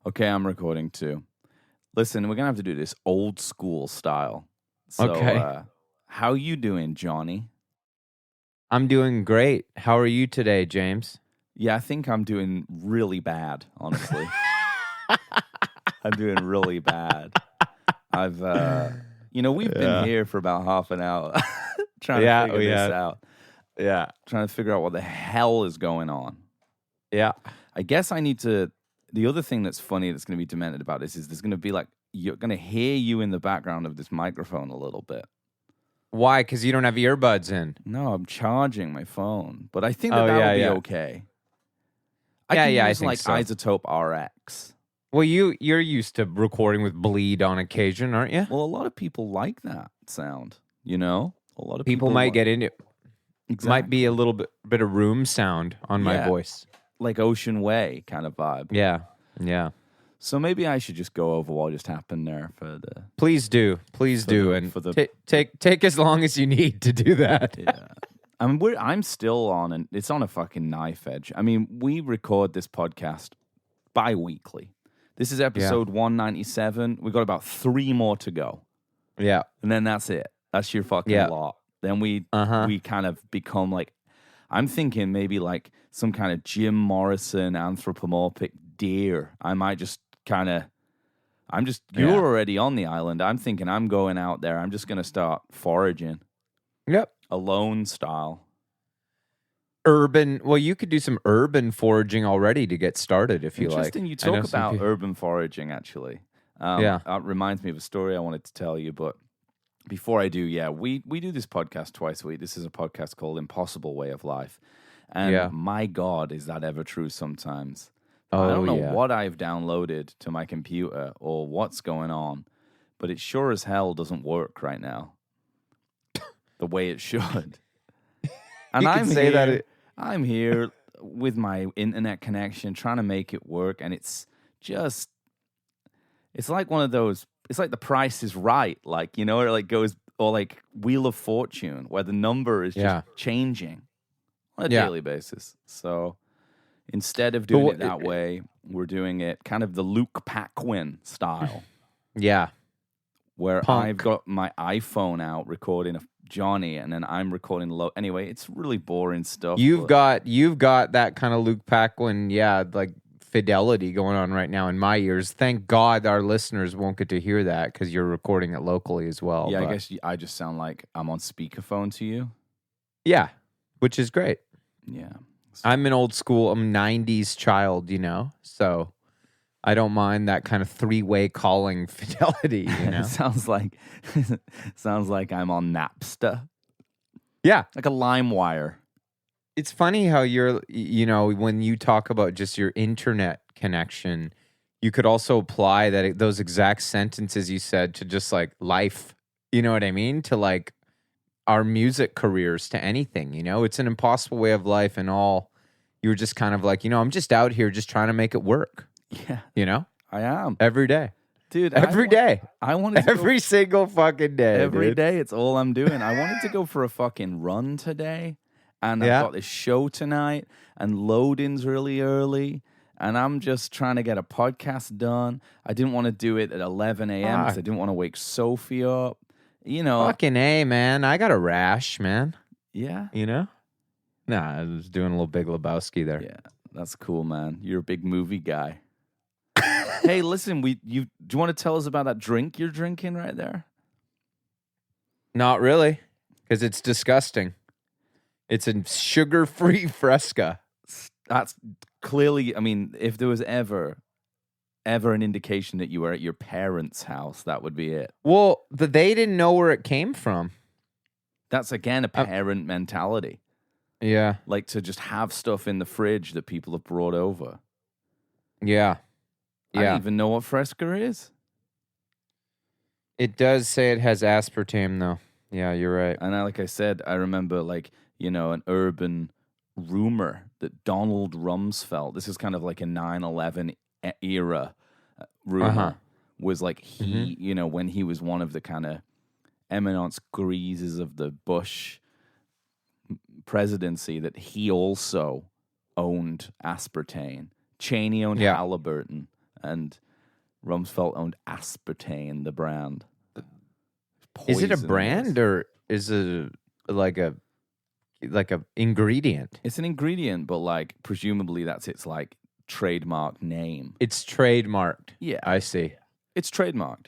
Okay, I'm recording too. Listen, we're going to have to do this old school style. So, Okay. how you doing, Johnny? I'm doing great. How are you today, James? Yeah, I think I'm doing really bad, honestly. I'm doing really bad. I've, we've been Yeah. here for about half an hour trying to Yeah, figure we this have. out, Yeah. trying to figure out what the hell is going on. Yeah. I guess I need to. The other thing that's funny that's going to be demented about this is there's going to be like, you're going to hear you in the background of this microphone a little bit. Why? Because you don't have earbuds in. No, I'm charging my phone, but I think Oh, that'll yeah, be yeah. okay. I Yeah, can yeah, I use think like so. Isotope RX. Well, you're used to recording with bleed on occasion, aren't you? Well, a lot of people like that sound, A lot of People might get into exactly. might be a little bit of room sound on my voice. Like Ocean Way kind of vibe. Yeah. Yeah. So maybe I should just go over what just happened there for the. Please do. Please For do. the- And for the- take as long as you need to do that. Yeah. I'm still on, and it's on a fucking knife edge. I mean, we record this podcast bi-weekly. This is episode 197. We got about 3 more to go. Yeah. And then that's it. That's your fucking lot. Then we kind of become like, I'm thinking maybe like some kind of Jim Morrison anthropomorphic deer. I might just kind of, you're already on the island. I'm thinking I'm going out there. I'm just going to start foraging. Yep. Alone style. Urban. Well, you could do some urban foraging already to get started if you like. Interesting you talk about urban foraging, actually. That reminds me of a story I wanted to tell you, but before I do, we do this podcast twice a week. This is a podcast called Impossible Way of Life. And my God, is that ever true sometimes. I don't know what I've downloaded to my computer or what's going on, but it sure as hell doesn't work right now the way it should. And I'm here with my internet connection trying to make it work, and it's like one of those, it's like The Price is Right, like, it like goes, or like Wheel of Fortune, where the number is just changing on a daily basis. So instead of doing it that way, we're doing it kind of the Luke Paquin style. Yeah. Where I've got my iPhone out recording Johnny, and then I'm recording anyway, it's really boring stuff. You've got that kind of Luke Paquin, like fidelity going on right now in my ears. Thank God our listeners won't get to hear that because you're recording it locally as well. Yeah, I guess I just sound like I'm on speakerphone to you. Yeah, which is great. Yeah. I'm an old school, I'm a 90s child, so I don't mind that kind of 3-way calling fidelity, sounds like I'm on Napster. Yeah. Like a LimeWire. It's funny how you're, when you talk about just your internet connection, you could also apply those exact sentences you said to just like life. You know what I mean? To like our music careers, to anything, It's an impossible way of life and all. You were just kind of like, I'm just out here just trying to make it work. Yeah. I am. Every day. Dude, every day. I wanted to every single fucking day. Every day, it's all I'm doing. I wanted to go for a fucking run today, and I've got this show tonight, and loading's really early, and I'm just trying to get a podcast done. I didn't want to do it at 11 a.m. because I didn't want to wake Sophie up. Fucking A, man. I got a rash, man. Yeah. Nah, I was doing a little Big Lebowski there. Yeah, that's cool, man. You're a big movie guy. Hey, listen, do you want to tell us about that drink you're drinking right there? Not really, because it's disgusting. It's a sugar-free Fresca. That's clearly, I mean, if there was ever an indication that you were at your parents' house, that would be it. Well, they didn't know where it came from. That's, again, a parent mentality. Yeah. Like to just have stuff in the fridge that people have brought over. Yeah. I don't even know what Fresca is. It does say it has aspartame, though. Yeah, you're right. And like I said, I remember an urban rumor that Donald Rumsfeld, this is kind of like a 9/11 era rumor, was like he, when he was one of the kind of eminence grises of the Bush presidency, that he also owned aspartame. Cheney owned Halliburton. and Rumsfeld owned aspartame, the brand. Is it a brand or is it like a ingredient? It's an ingredient, but like presumably that's its like trademark name. It's trademarked. Yeah, I see. It's trademarked.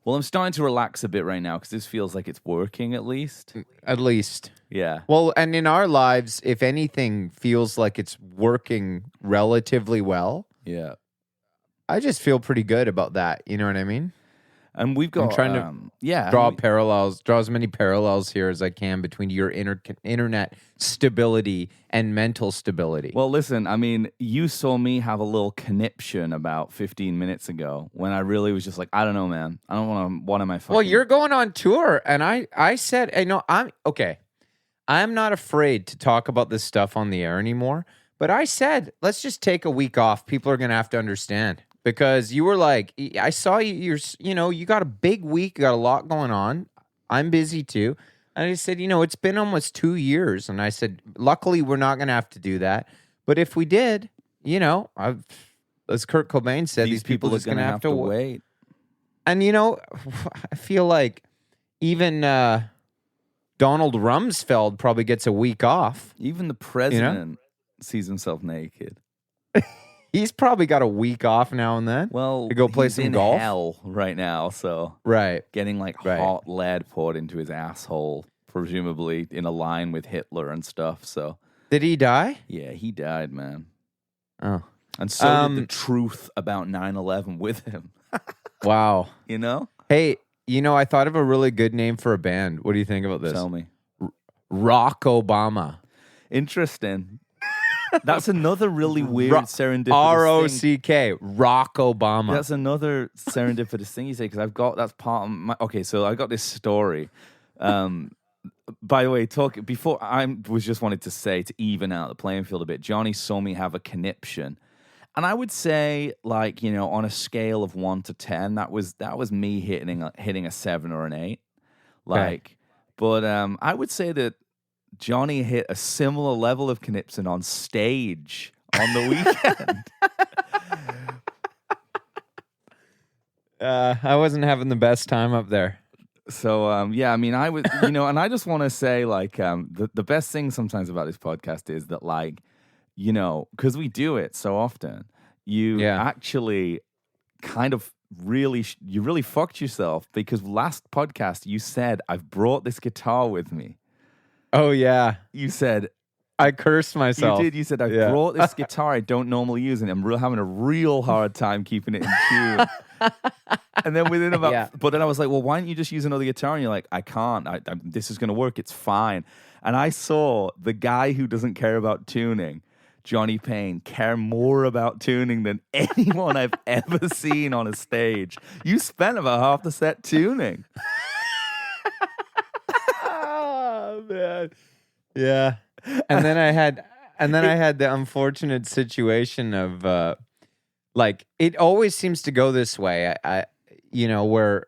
Well, I'm starting to relax a bit right now because this feels like it's working at least. At least. Yeah. Well, and in our lives, if anything feels like it's working relatively well, yeah, I just feel pretty good about that. You know what I mean? And we've got I'm trying to draw as many parallels here as I can between your internet stability and mental stability. Well, listen, I mean, you saw me have a little conniption about 15 minutes ago when I really was just like, I don't know, man. I don't want to, what am I fucking... Well, you're going on tour, and I said, I'm okay. I'm not afraid to talk about this stuff on the air anymore, but I said, let's just take a week off. People are going to have to understand. Because you were like, I saw you, you got a big week, you got a lot going on. I'm busy too. And I said, it's been almost 2 years. And I said, luckily, we're not going to have to do that. But if we did, as Kurt Cobain said, these people are going to have to wait. And, I feel like even Donald Rumsfeld probably gets a week off. Even the president sees himself naked. He's probably got a week off now and then. Well, to go play some golf. He's in hell right now, so getting hot lead poured into his asshole, presumably in a line with Hitler and stuff. So did he die? Yeah, he died, man. Oh, and so did the truth about 9/11 with him. Wow, Hey, I thought of a really good name for a band. What do you think about this? Tell me. Rock Obama. Interesting. That's another really weird serendipitous R-O-C-K, Rock Obama. That's another serendipitous thing you say, because that's part of my... Okay, so I got this story. By the way, before I was just wanted to say, to even out the playing field a bit, Johnny saw me have a conniption. And I would say, on a scale of 1 to 10, that was me hitting a 7 or an 8. But I would say that Johnny hit a similar level of conniption on stage on the weekend. I wasn't having the best time up there. So, I mean, I was, and I just want to say, the best thing sometimes about this podcast is that, because we do it so often, you actually kind of you really fucked yourself, because last podcast you said, I've brought this guitar with me. Oh, yeah. You said... I cursed myself. You did. You said, I brought this guitar I don't normally use, and I'm having a real hard time keeping it in tune. And then within about... But then I was like, well, why don't you just use another guitar? And you're like, I can't. This is going to work. It's fine. And I saw the guy who doesn't care about tuning, Johnny Payne, care more about tuning than anyone I've ever seen on a stage. You spent about half the set tuning. Man. Yeah. And then I had the unfortunate situation of it always seems to go this way. I where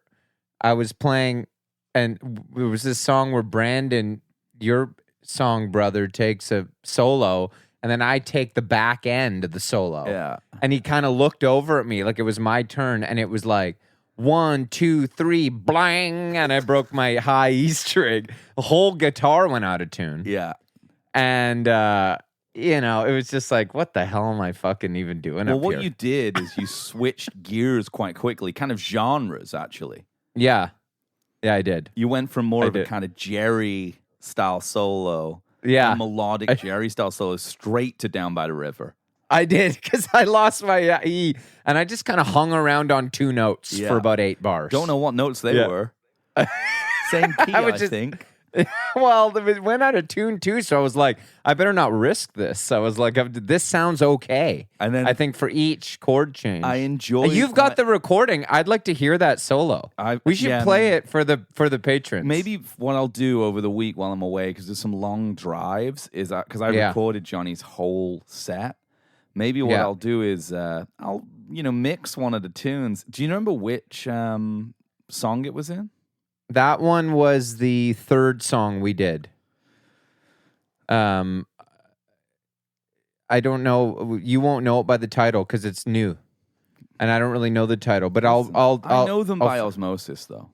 I was playing, and there was this song where Brandon, your song brother, takes a solo, and then I take the back end of the solo. Yeah. And he kind of looked over at me like it was my turn, and it was like 1, 2, 3, blang, and I broke my high E string. The whole guitar went out of tune. Yeah. And, it was just like, what the hell am I fucking even doing up here? Well, what you did is you switched gears quite quickly, kind of genres, actually. Yeah. Yeah, I did. You went from more of a kind of Jerry-style solo, melodic Jerry-style solo, straight to Down by the River. I did, because I lost my E, and I just kind of hung around on 2 notes for about 8 bars. Don't know what notes they were. Same key, I think. Well, it went out of tune too, so I was like, I better not risk this. I was like, this sounds okay. And then I think for each chord change, I enjoy. You've got the recording. I'd like to hear that solo. We should play it for the patrons. Maybe what I'll do over the week while I'm away, because there's some long drives, is because I recorded Johnny's whole set. Maybe what I'll do is I'll mix one of the tunes. Do you remember which song it was in? That one was the 3rd song we did. I don't know. You won't know it by the title because it's new. and I don't really know the title, but I I'll know them by osmosis, though.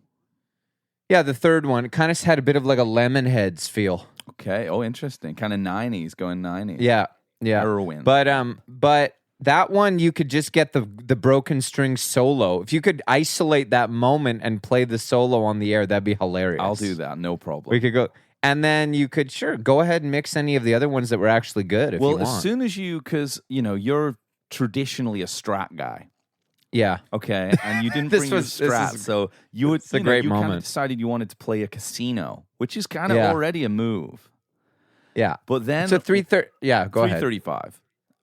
Yeah, the third one kind of had a bit of like a Lemonheads feel. Okay. Oh, interesting. Kind of 90s, going 90s. Yeah. Heroin. But that one you could just get the broken string solo. If you could isolate that moment and play the solo on the air, that'd be hilarious. I'll do that. No problem. We could go. And then you could, go ahead and mix any of the other ones that were actually good if you want. Well, as soon as because, you're traditionally a Strat guy. Yeah. Okay. And you didn't bring your Strat. So you would, it's a great moment. Kind of decided you wanted to play a casino, which is kind of already a move. Yeah. But then. So 330. Yeah, go ahead. 335.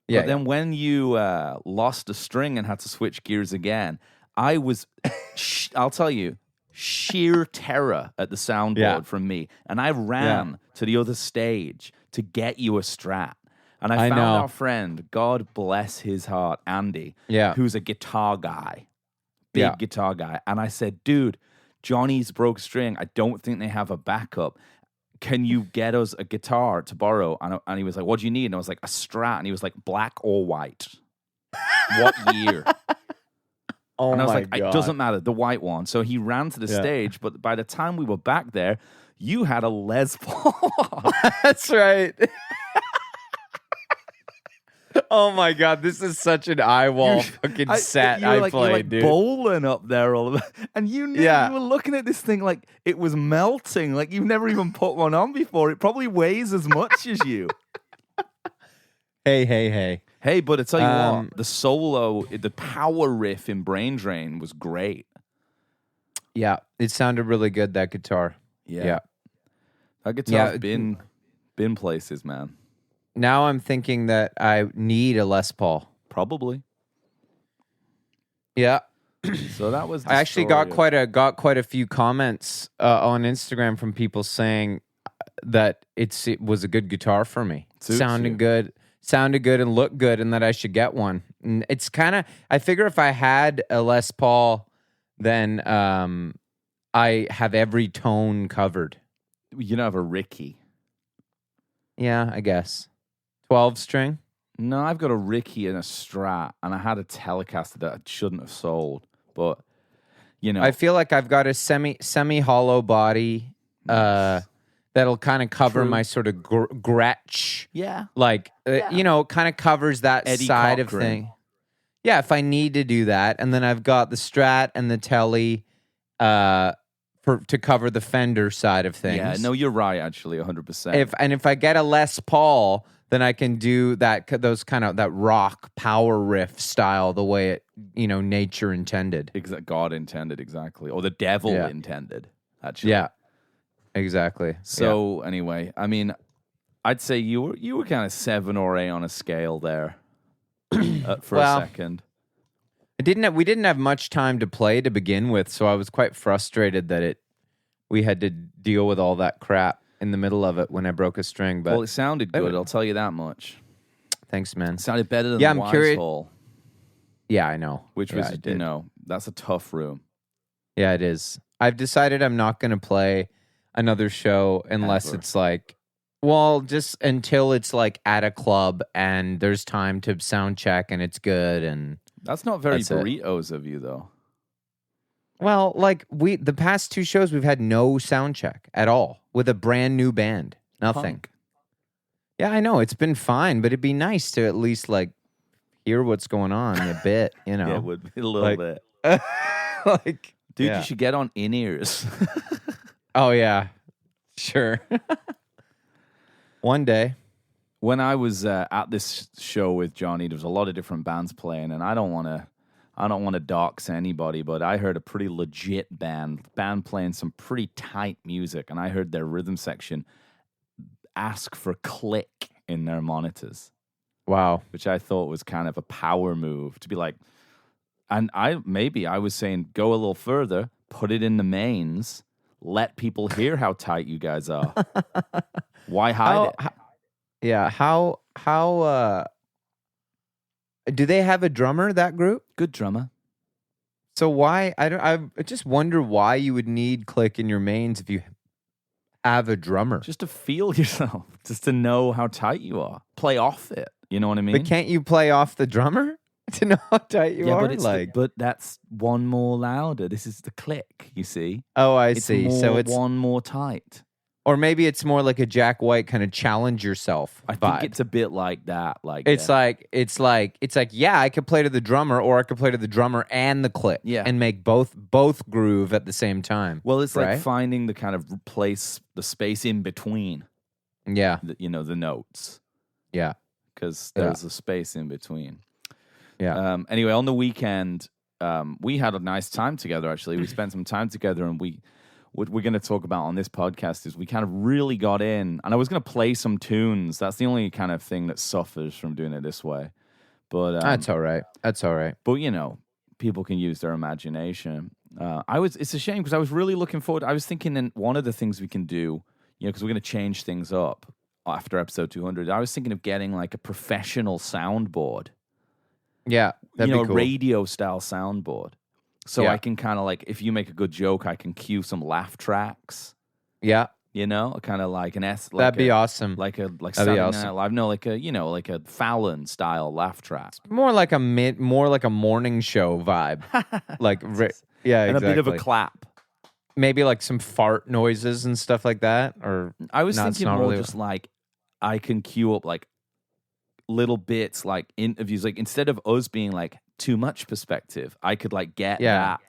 Yeah. But then when you lost a string and had to switch gears again, I was, I'll tell you, sheer terror at the soundboard from me. And I ran to the other stage to get you a Strat. And I found our friend, God bless his heart, Andy, who's a guitar guy, big guitar guy. And I said, dude, Johnny's broke string. I don't think they have a backup. Can you get us a guitar to borrow? And he was like, what do you need? And I was like, a Strat. And he was like, black or white? What year? And I was like, it doesn't matter, the white one. So he ran to the stage, but by the time we were back there, you had a Les Paul. That's right. Oh my God, this is such an eye-wall fucking set I played, dude. Bowling up there all of that. And you knew you were looking at this thing like it was melting, like you've never even put one on before. It probably weighs as much as you. Hey, but I tell you what, the solo, the power riff in Brain Drain was great. Yeah, it sounded really good, that guitar. Yeah. That guitar's been places, man. Now I'm thinking that I need a Les Paul. Probably. Yeah. So that was. I actually got quite a few comments on Instagram from people saying that it was a good guitar for me. Sounded good and looked good, and that I should get one. And it's kind of, I figure if I had a Les Paul, then I have every tone covered. You don't have a Ricky. Yeah, I guess. 12 string? No, I've got a Ricky and a Strat, and I had a Telecaster that I shouldn't have sold. But, I feel like I've got a semi-hollow body that'll kind of cover my sort of Gretsch. Yeah. Like, kind of covers that Eddie side Cochran. of thing. Yeah, if I need to do that. And then I've got the Strat and the Tele to cover the Fender side of things. Yeah, no, you're right, actually, 100%. If I get a Les Paul, then I can do that rock power riff style the way it, nature intended. God intended, exactly. Or the devil intended, actually. Yeah, exactly. So, anyway, I mean, I'd say you were kind of 7 or 8 on a scale there for a second. We didn't have much time to play to begin with, so I was quite frustrated that we had to deal with all that crap in the middle of it when I broke a string. But well, it sounded good. I'll tell you that much. Thanks, man. It sounded better than the Wise Hole. Yeah, I know. Which was, that's a tough room. Yeah, it is. I've decided I'm not going to play another show unless it's like, just until it's like at a club and there's time to sound check and it's good. And that's not very burritos of you, though. Well, like the past 2 shows, we've had no sound check at all with a brand new band. Nothing. Punk. Yeah, I know. It's been fine, but it'd be nice to at least like hear what's going on a bit, Yeah, it would be a little bit. Dude, you should get on in-ears. Oh, yeah. Sure. One day. When I was at this show with Johnny, there was a lot of different bands playing, and I don't want to dox anybody, but I heard a pretty legit band playing some pretty tight music, and I heard their rhythm section ask for click in their monitors. Wow. Which I thought was kind of a power move to be like, and I was saying go a little further, put it in the mains, let people hear how tight you guys are. Why hide it? How do they have a drummer, that group? Good drummer. So why I just wonder why you would need click in your mains if you have a drummer. Just to feel yourself, just to know how tight you are. Play off it. You know what I mean? But can't you play off the drummer? to know how tight you are. But that's one more louder. This is the click. You see? Oh, I see. So it's one more tight. Or maybe it's more like a Jack White kind of challenge yourself vibe. I think it's a bit like that. It's like, yeah, I could play to the drummer, or I could play to the drummer and the click, and make both groove at the same time. Well, it's like finding the kind of the space in between. Yeah, the notes. Yeah, because there's a space in between. Yeah. Anyway, on the weekend, we had a nice time together. Actually, we spent some time together, and what we're going to talk about on this podcast is we kind of really got in, and I was going to play some tunes. That's the only kind of thing that suffers from doing it this way. But that's all right. That's all right. But people can use their imagination. It's a shame because I was really looking forward. I was thinking that one of the things we can do, because we're going to change things up after episode 200. I was thinking of getting like a professional soundboard. Yeah, that'd be cool. A radio style soundboard. So I can kind of like, if you make a good joke, I can cue some laugh tracks. Yeah. Kind of like an that'd be awesome. Like Saturday Night Live. No, like a Fallon style laugh track. More like a morning show vibe. Yeah, and exactly. a bit of a clap. Maybe like some fart noises and stuff like that. Or I was thinking more really just like I can cue up like little bits like interviews. Like instead of us being like too much perspective, I could like get that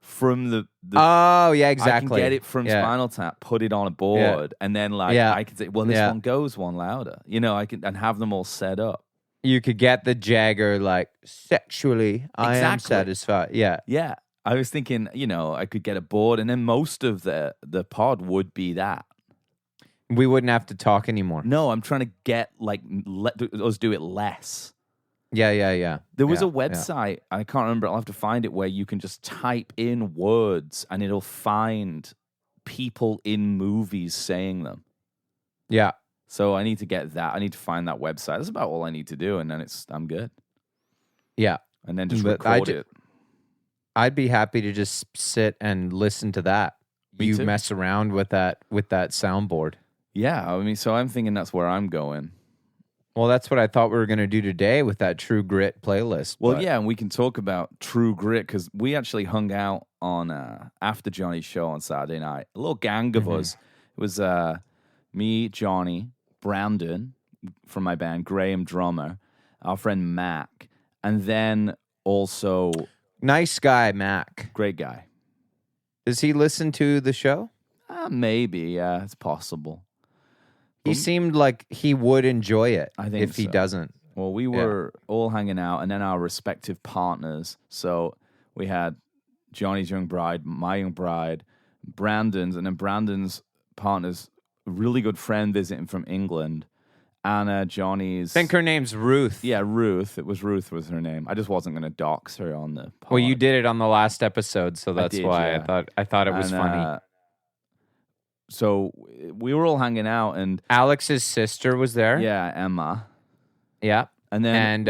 from the oh yeah, exactly. I can get it from Spinal Tap, put it on a board, and then I can say, well, this one goes one louder. I can and have them all set up. You could get the Jagger like sexually. I am satisfied. Yeah, yeah. I was thinking, I could get a board, and then most of the pod would be that. We wouldn't have to talk anymore. No, I'm trying to get let us do it less. Yeah. There was a website, I can't remember, I'll have to find it, where you can just type in words and it'll find people in movies saying them. Yeah. So I need to get that. I need to find that website. That's about all I need to do, and then I'm good. Yeah. And then just record it. I'd be happy to just sit and listen to that. Me too. Mess around with that soundboard. Yeah, I mean, so I'm thinking that's where I'm going. Well, that's what I thought we were going to do today with that True Grit playlist. Well, yeah, and we can talk about True Grit because we actually hung out on after Johnny's show on Saturday night. A little gang of us. It was me, Johnny, Brandon from my band, Graham drummer, our friend Mac, and then also nice guy Mac, great guy. Does he listen to the show? Maybe, yeah, it's possible. He seemed like he would enjoy it. I think if he doesn't. Well, we were all hanging out, and then our respective partners. So we had Johnny's young bride, my young bride, Brandon's, and then Brandon's partner's really good friend visiting from England, Anna, Johnny's. I think her name's Ruth. Yeah, Ruth. Ruth was her name. I just wasn't going to dox her on the pod. Well, you did it on the last episode, so that's why I thought it was funny. So we were all hanging out, and Alex's sister was there. Yeah, Emma. Yeah, and then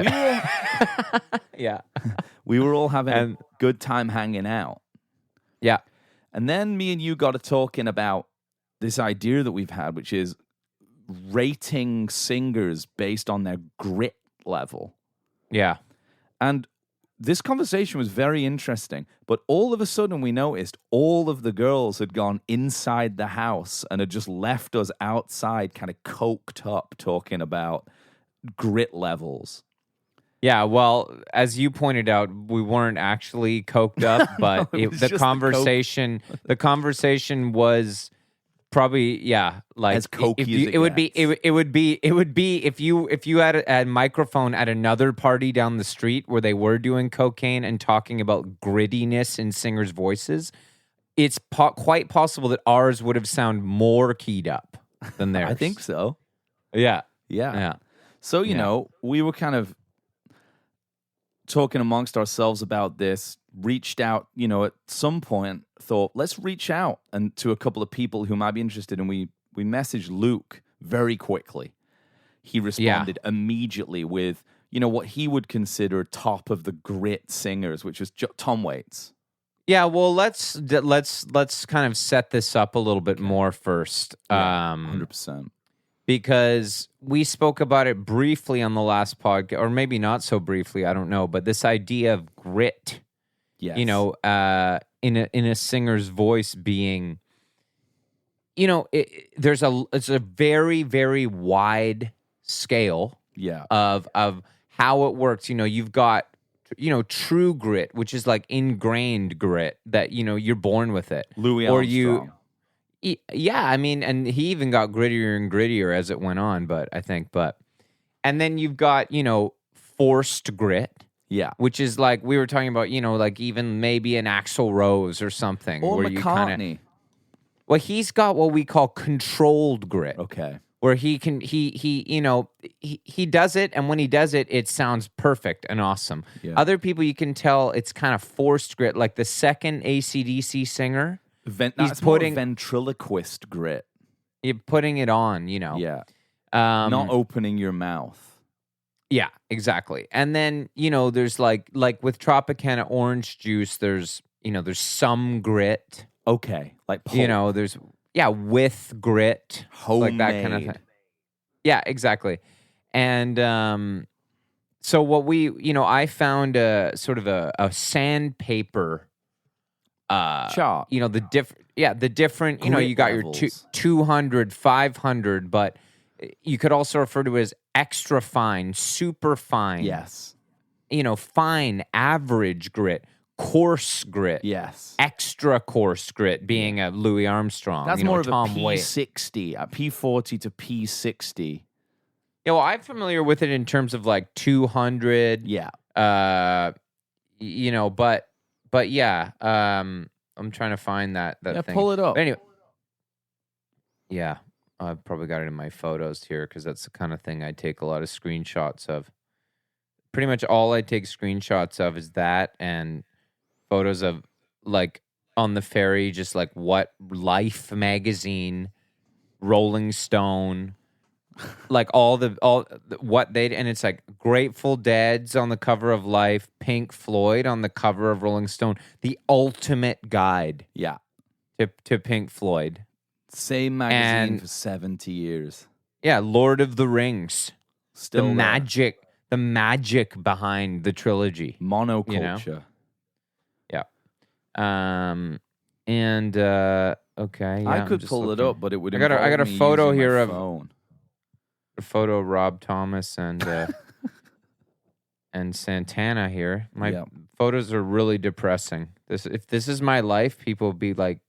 we were all having a good time hanging out. Yeah, and then me and you got to talking about this idea that we've had, which is rating singers based on their grit level. Yeah, and this conversation was very interesting, but all of a sudden we noticed all of the girls had gone inside the house and had just left us outside kind of coked up talking about grit levels. Yeah, well, as you pointed out, we weren't actually coked up, but the conversation was probably like as cokey as it would be if you had a microphone at another party down the street where they were doing cocaine and talking about grittiness in singers' voices. It's quite possible that ours would have sounded more keyed up than theirs. I think so. Yeah. So we were kind of talking amongst ourselves about this. Reached out, at some point, thought, let's reach out and to a couple of people who might be interested. And we messaged Luke very quickly. He responded immediately with, what he would consider top of the grit singers, which was Tom Waits. Yeah, well, let's kind of set this up a little bit more first. 100%. because we spoke about it briefly on the last podcast, or maybe not so briefly, I don't know, but this idea of grit, Yes. you know, in a singer's voice being, you know, it's a very, very wide scale of how it works. You know, you've got, you know, true grit, which is like ingrained grit that, you know, you're born with it. Louis Armstrong. Yeah, I mean, and he even got grittier and grittier as it went on, and then you've got, you know, forced grit. Yeah. Which is like, we were talking about, you know, like even maybe an Axl Rose or something. Or where McCartney. Well, he's got what we call controlled grit. Okay. Where he you know, he does it, and when he does it, it sounds perfect and awesome. Yeah. Other people, you can tell it's kind of forced grit, like the second AC/DC singer. He's putting ventriloquist grit. You're putting it on, you know. Yeah. Not opening your mouth. Yeah, exactly. And then, you know, there's like with Tropicana orange juice, there's some grit. Okay. Like pulp. You know, there's with grit. Homemade. Like that kind of thing. Yeah, exactly. And so what I found a sort of a sandpaper chart. You know, the different, you know, you got levels. Your 200, 500, but you could also refer to it as extra fine, super fine. Yes. You know, fine, average grit, coarse grit. Yes. Extra coarse grit being a Louis Armstrong. That's more of a P60, a P40 to P60. Yeah, well, I'm familiar with it in terms of like 200. Yeah. You know, but yeah, I'm trying to find that thing. Pull it up. But anyway. Yeah. I've probably got it in my photos here because that's the kind of thing I take a lot of screenshots of. Pretty much all I take screenshots of is that and photos of, like, on the ferry, just like what Life magazine, Rolling Stone, like what they'd, and it's like Grateful Dead's on the cover of Life, Pink Floyd on the cover of Rolling Stone, the ultimate guide. Yeah. To Pink Floyd. Same magazine for 70 years. Yeah, Lord of the Rings. Still the magic behind the trilogy. Monoculture. You know? Yeah. Okay. Yeah, I could pull it up, but it would. I got a photo here of phone. A photo of Rob Thomas and and Santana here. My photos are really depressing. If this is my life, people would be like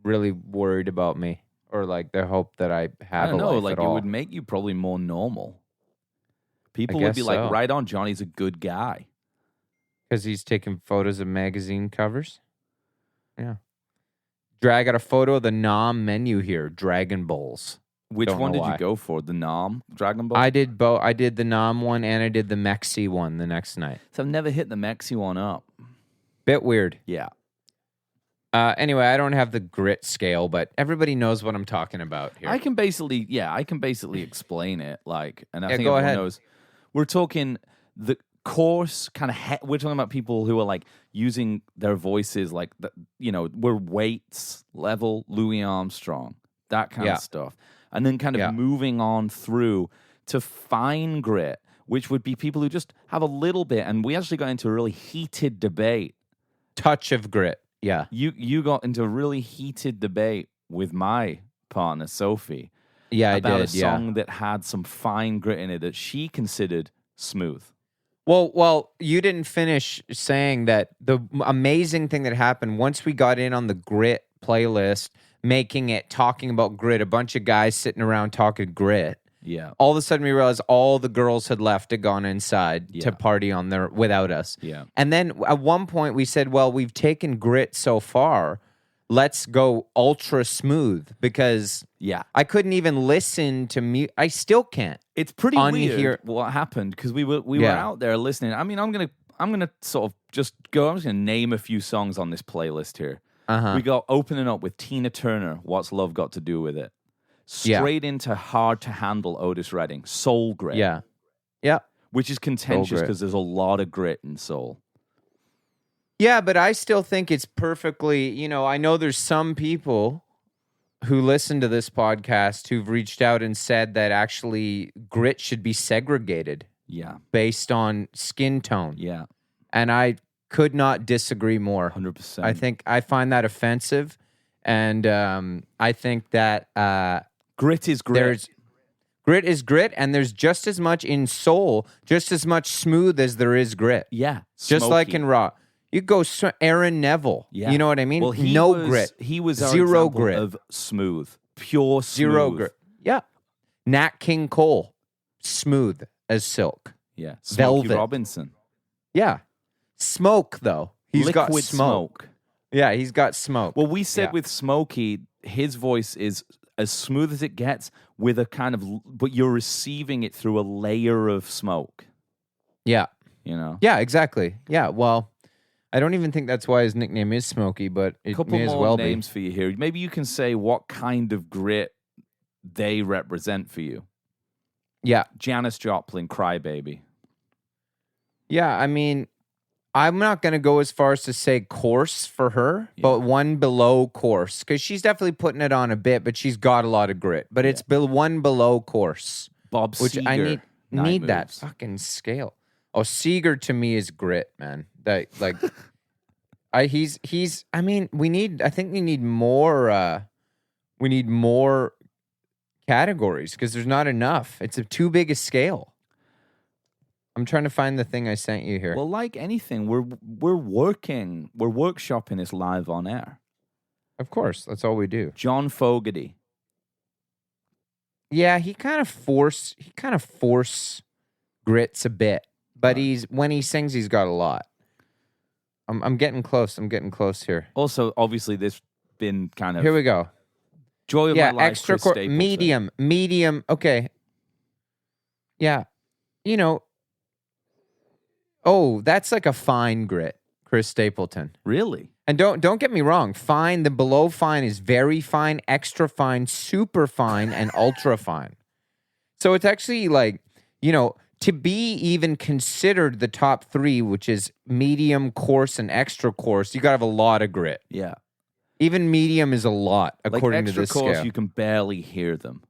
really worried about me. Or like they hope that I have. I don't know. Like it would make you probably more normal. People would be like, "Right on, Johnny's a good guy," because he's taking photos of magazine covers. Yeah. I got a photo of the Nom menu here. Dragon Bowls. Which one did you go for? The Nom Dragon Bowl? I did both. I did the Nom one and I did the Mexi one the next night. So I've never hit the Mexi one up. Bit weird. Yeah. Anyway, I don't have the grit scale, but everybody knows what I'm talking about here. I can basically explain it. Like, and I think go everyone ahead. knows. We're talking the coarse kind of. We're talking about people who are like using their voices, like we're Waits level, Louis Armstrong, that kind of stuff, and then kind of moving on through to fine grit, which would be people who just have a little bit. And we actually got into a really heated debate. Touch of grit. Yeah. You got into a really heated debate with my partner, Sophie. Yeah, about I did. A song that had some fine grit in it that she considered smooth. Well, you didn't finish saying that the amazing thing that happened once we got in on the grit playlist, talking about grit, a bunch of guys sitting around talking grit. Yeah. All of a sudden we realized all the girls had left, had gone inside to party without us. Yeah. And then at one point we said, well, we've taken grit so far. Let's go ultra smooth because I couldn't even listen to music. I still can't. It's pretty weird what happened because we were out there listening. I mean, I'm gonna sort of just go. I'm just gonna name a few songs on this playlist here. We got opening up with Tina Turner. What's Love Got to Do with It? Straight into Hard to Handle, Otis Redding, Soul Grit. Yeah. Which is contentious because there's a lot of grit in soul. Yeah, but I still think it's perfectly, I know there's some people who listen to this podcast who've reached out and said that actually grit should be segregated. Yeah. Based on skin tone. Yeah. And I could not disagree more. 100%. I find that offensive. And I think that grit is grit. Grit is grit, and there's just as much in soul, just as much smooth as there is grit. Yeah. Just like in raw. You go Aaron Neville. Yeah. You know what I mean? Well, grit. He was our zero example grit of smooth. Pure smooth. Zero grit. Yeah. Nat King Cole. Smooth as silk. Yeah. Smokey Velvet. Robinson. Yeah. Smoke, though. He's got smoke. Yeah, he's got smoke. Well, we said with Smokey, his voice is as smooth as it gets with a kind of, but you're receiving it through a layer of smoke. Yeah. You know? Yeah, exactly. Yeah, well, I don't even think that's why his nickname is Smokey, but it may as well be. Couple more names for you here. Maybe you can say what kind of grit they represent for you. Yeah. Janis Joplin, Crybaby. Yeah, I mean, I'm not going to go as far as to say coarse for her, but one below coarse, because she's definitely putting it on a bit, but she's got a lot of grit. But it's one below coarse. Bob which Seger, I need that fucking scale. Oh, Seeger to me is grit, man. That like, he's. I mean, I think we need more. We need more categories because there's not enough. It's too big a scale. I'm trying to find the thing I sent you here. Well, like anything, we're workshopping this live on air. Of course, that's all we do. John Fogerty. Yeah, he kind of force grits a bit, but when he sings, he's got a lot. I'm getting close. I'm getting close here. Also, obviously, this been kind of here we go. Joy of my life. Extra medium. Okay. Yeah, you know. Oh, that's like a fine grit, Chris Stapleton. Really? And don't get me wrong. Fine, the below fine is very fine, extra fine, super fine, and ultra fine. So it's actually like, to be even considered the top three, which is medium, coarse, and extra coarse, you got to have a lot of grit. Yeah. Even medium is a lot, according to this scale. Extra coarse, you can barely hear them.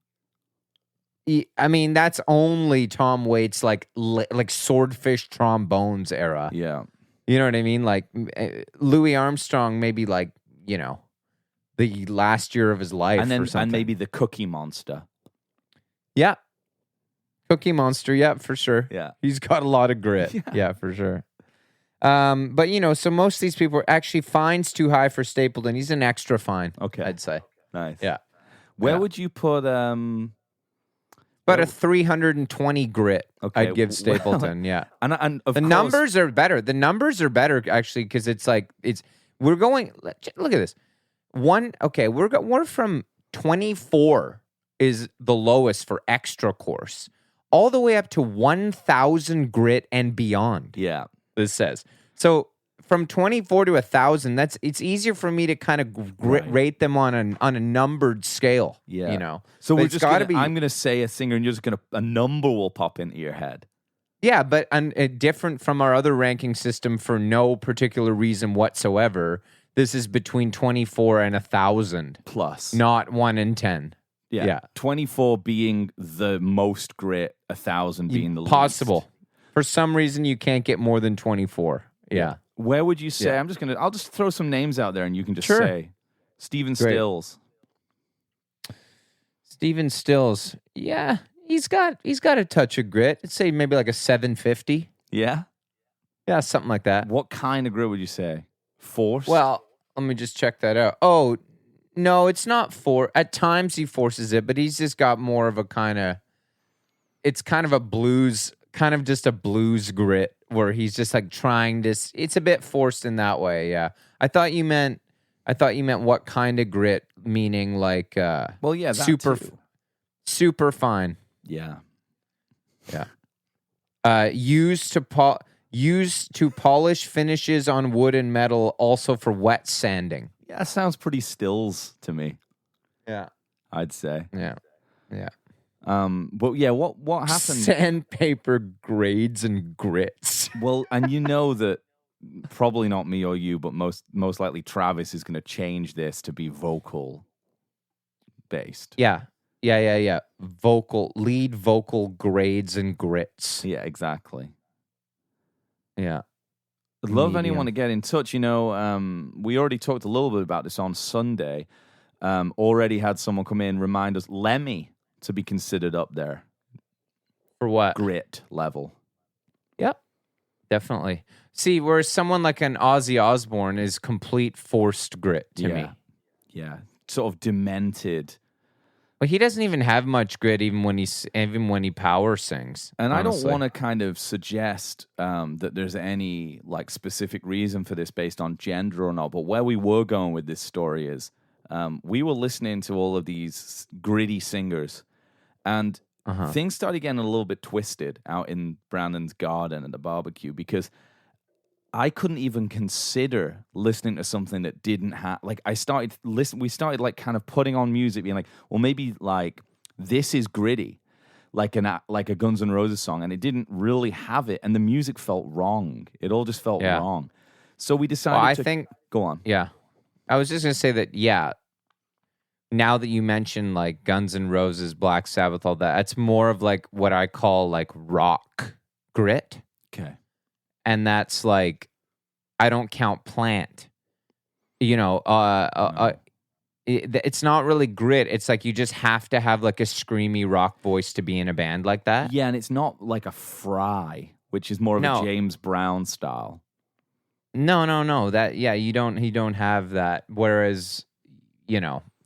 I mean, that's only Tom Waits, like swordfish trombones era. Yeah. You know what I mean? Like Louis Armstrong, maybe like, the last year of his life or something. And maybe the Cookie Monster. Yeah. Cookie Monster, yeah, for sure. Yeah. He's got a lot of grit. Yeah, for sure. But, so most of these people are actually fine's too high for Stapleton. He's an extra fine, I'd say. Nice. Yeah. Where would you put... About a 320 grit, I'd give Stapleton, yeah. And of the course, numbers are better. The numbers are better, actually, because we're going, look at this. We're from 24 is the lowest for extra coarse, all the way up to 1,000 grit and beyond. Yeah. This says. So from 24 to 1,000, it's easier for me to kind of rate them on a numbered scale. Yeah. So we're just I'm going to say a singer, and you're just a number will pop into your head. Yeah, but different from our other ranking system for no particular reason whatsoever. This is between 24 and 1,000 plus, not 1 and 10. Yeah. 24 being the most grit, 1,000 being the least. Possible. For some reason, you can't get more than 24. Yeah. Where would you say? Yeah. I'll just throw some names out there, and you can just say Stephen Stills. Stephen Stills, yeah, he's got a touch of grit. I'd say maybe like a 750. Yeah, something like that. What kind of grit would you say? Force? Well, let me just check that out. Oh, no, it's not force. At times he forces it, but he's just got more of a kind of. It's kind of a blues, kind of just a blues grit. Where he's just like trying to, it's a bit forced in that way. Yeah, I thought you meant what kind of grit, meaning like, super fine. Yeah. Used to polish finishes on wood and metal, also for wet sanding. Yeah, that sounds pretty Stills to me. Yeah, I'd say. Yeah. But yeah, what happened? Sandpaper grades and grits. Well, and that probably not me or you, but most likely Travis is going to change this to be vocal. based. Yeah. Lead vocal grades and grits. Yeah, exactly. Yeah. I'd love anyone to get in touch. We already talked a little bit about this on Sunday. Already had someone come in, remind us Lemmy to be considered up there. For what? Grit level. Yep. Definitely. See, whereas someone like an Ozzy Osbourne is complete forced grit to me. Yeah. Sort of demented. But he doesn't even have much grit even when he power sings. And honestly. I don't want to kind of suggest that there's any like specific reason for this based on gender or not, but where we were going with this story is we were listening to all of these gritty singers, and things started getting a little bit twisted out in Brandon's garden at the barbecue, because I couldn't even consider listening to something that didn't have, like, we started like kind of putting on music, being like, well, maybe like this is gritty, like a Guns N' Roses song, and it didn't really have it, and the music felt wrong. It all just felt wrong. So we decided go on. Yeah. I was just going to say that, now that you mention like Guns N' Roses, Black Sabbath, all that, it's more of like what I call like rock grit. Okay. And that's like, I don't count Plant. No. It's not really grit. It's like you just have to have like a screamy rock voice to be in a band like that. Yeah, and it's not like a Fry, which is more of a James Brown style. No. You don't have that. Whereas,